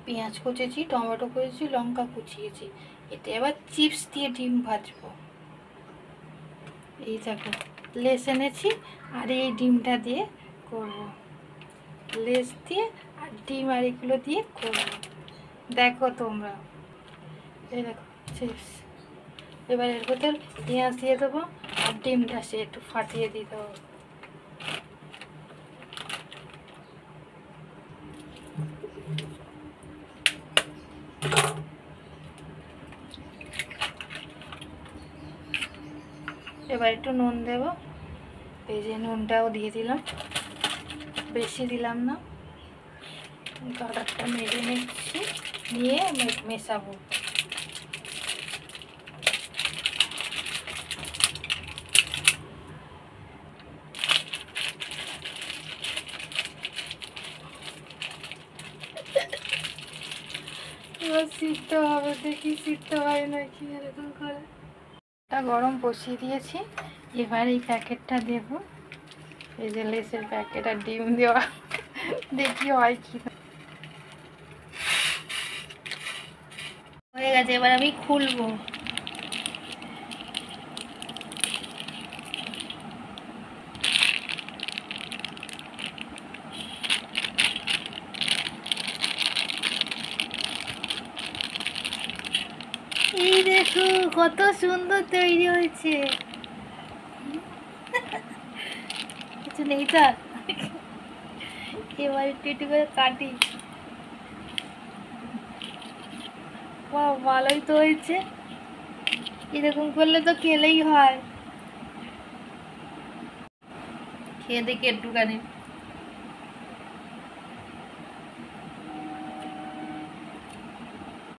পেঁয়াজ কুচেছি, টমেটো কুচেছি, লঙ্কা কুচিয়েছি। এতে আবার চিপস দিয়ে ডিম ভাজবো। এই দেখো লেস এনেছি, আর এই ডিমটা দিয়ে করব। লেস দিয়ে আর ডিম আর এগুলো দিয়ে করব। দেখো তোমরা, এই দেখো চিপস। এবার এর ভেতর পেঁয়াজ দিয়ে দেবো, আর ডিমটা সে একটু ফাটিয়ে দিয়ে দেবো। এবার একটু নুন দেব, এই যে নুনটাও দিয়ে দিলাম, বেশি দিলাম না। বাটারটা মেরে নিচ্ছি, নিয়ে মেশাবো। এবার সিদ্ধ হবে, দেখি সিদ্ধ হয় নাকি। এরকম করে গরম বসিয়ে দিয়েছি। এবার এই প্যাকেটটা দেব, এই যে লেসের প্যাকেট আর ডিম দেওয়া, দেখি হয় কি। হয়ে গেছে, এবার আমি খুলবো। এই দেখো কত সুন্দর তৈরি হয়েছে। কিছু নেই তো, এবার একটু একটু করে কাটি। বাহ, ভালোই তো হয়েছে। এরকম করলে তো খেলেই হয়। খেয়ে দেখি একটুখানি।